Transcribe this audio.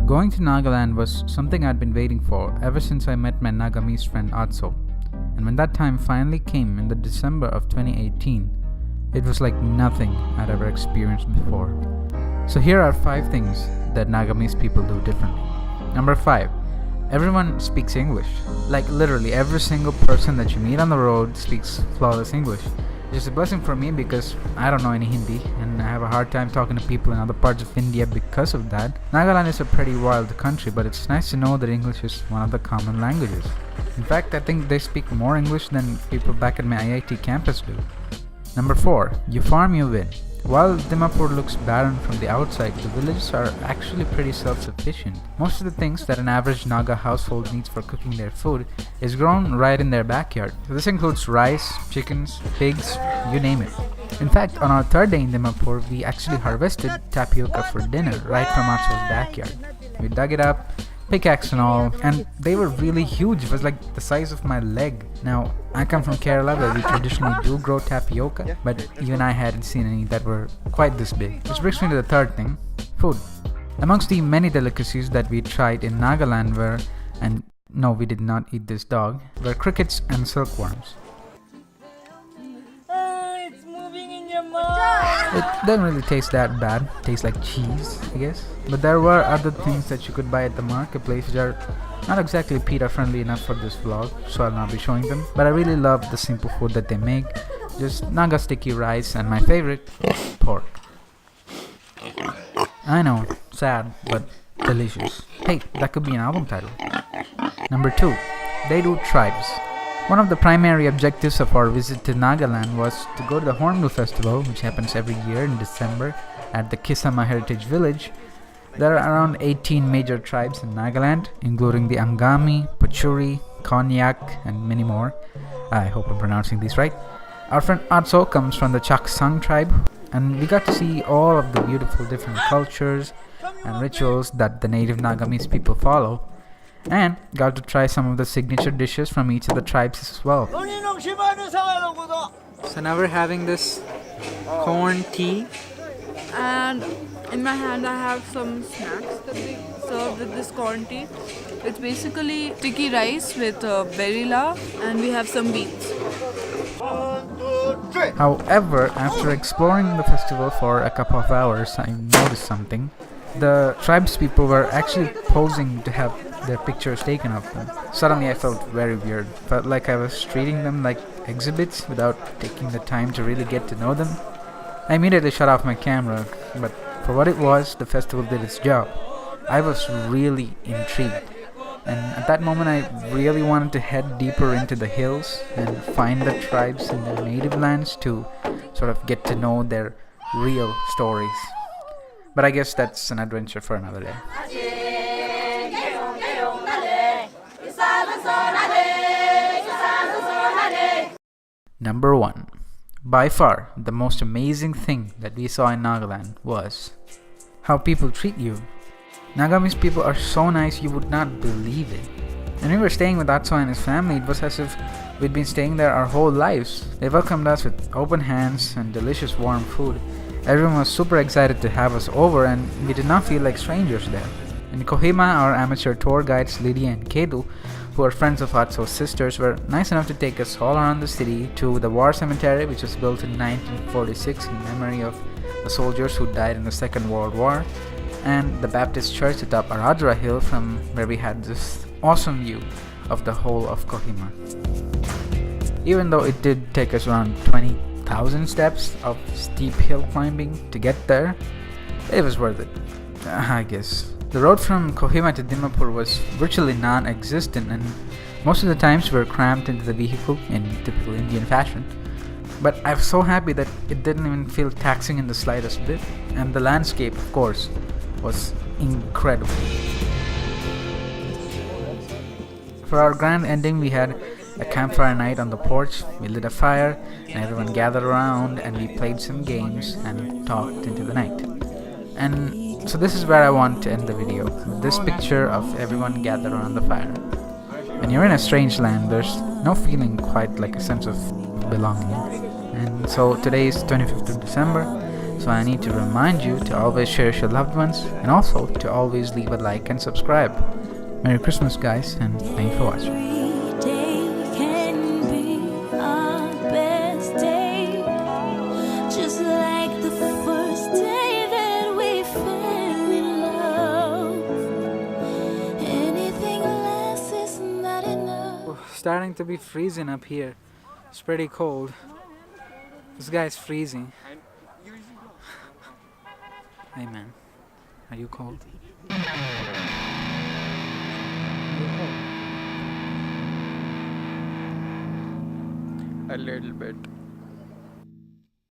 Going to Nagaland was something I'd been waiting for ever since I met my Nagamese friend Atso. And when that time finally came in the December of 2018, it was like nothing I'd ever experienced before. So here are 5 things that Nagamese people do differently. Number 5. Everyone speaks English. Like literally every single person that you meet on the road speaks flawless English. It's a blessing for me because I don't know any Hindi and I have a hard time talking to people in other parts of India because of that. Nagaland is a pretty wild country, but it's nice to know that English is one of the common languages. In fact, I think they speak more English than people back at my IIT campus do. Number 4. You farm, you win. While Dimapur looks barren from the outside, the villages are actually pretty self-sufficient. Most of the things that an average Naga household needs for cooking their food is grown right in their backyard. So this includes rice, chickens, pigs, you name it. In fact, on our 3rd day in Dimapur, we actually harvested tapioca for dinner right from our backyard. We dug it up, pickaxe and all, and they were really huge. It was like the size of my leg. Now, I come from Kerala where we traditionally do grow tapioca, but even I hadn't seen any that were quite this big. Which brings me to the 3rd thing, food. Amongst the many delicacies that we tried in Nagaland were, and no, we did not eat this dog, were crickets and silkworms. It doesn't really taste that bad. Tastes like cheese, I guess. But there were other things that you could buy at the marketplace which are not exactly PETA friendly enough for this vlog, so I'll not be showing them. But I really love the simple food that they make. Just Naga sticky rice and my favorite, pork. I know, sad, but delicious. Hey, that could be an album title. Number 2. They do tribes. One of the primary objectives of our visit to Nagaland was to go to the Hornbill Festival, which happens every year in December at the Kisama Heritage Village. There are around 18 major tribes in Nagaland, including the Angami, Pachuri, Konyak, and many more. I hope I'm pronouncing these right. Our friend Atso comes from the Chaksang tribe, and we got to see all of the beautiful different cultures and rituals that the native Nagamese people follow, and got to try some of the signature dishes from each of the tribes as well. So now we're having this corn tea, and in my hand I have some snacks that we serve with this corn tea. It's basically sticky rice with berilla, and we have some beans. However, after exploring the festival for a couple of hours, I noticed something. The tribes people were actually posing to have their pictures taken of them. Suddenly I felt very weird. Felt like I was treating them like exhibits without taking the time to really get to know them. I immediately shut off my camera, but for what it was, the festival did its job. I was really intrigued. And at that moment I really wanted to head deeper into the hills and find the tribes in their native lands to sort of get to know their real stories. But I guess that's an adventure for another day. Number 1. By far, the most amazing thing that we saw in Nagaland was how people treat you. Nagamese people are so nice you would not believe it. When we were staying with Atso and his family, it was as if we'd been staying there our whole lives. They welcomed us with open hands and delicious warm food. Everyone was super excited to have us over, and we did not feel like strangers there. In Kohima, our amateur tour guides Lydia and Kedu, who are friends of Atso's sisters, were nice enough to take us all around the city to the war cemetery, which was built in 1946 in memory of the soldiers who died in the Second World War, and the Baptist church atop Aradra Hill, from where we had this awesome view of the whole of Kohima. Even though it did take us around 20,000 steps of steep hill climbing to get there, it was worth it, I guess. The road from Kohima to Dimapur was virtually non-existent, and most of the times we were crammed into the vehicle in typical Indian fashion. But I'm so happy that it didn't even feel taxing in the slightest bit, and the landscape, of course, was incredible. For our grand ending, we had a campfire night on the porch. We lit a fire, and everyone gathered around, and we played some games and talked into the night. And so this is where I want to end the video, with this picture of everyone gathered around the fire. When you're in a strange land, there's no feeling quite like a sense of belonging. And so today is 25th of December, So I need to remind you to always cherish your loved ones and also to always leave a like and subscribe. Merry Christmas, guys, and thank you for watching. Every day can be our best day, just like the first day that we fell in love. Anything less is not enough. Starting to be freezing up here. It's pretty cold. This guy's freezing. Hey man, are you cold? A little bit.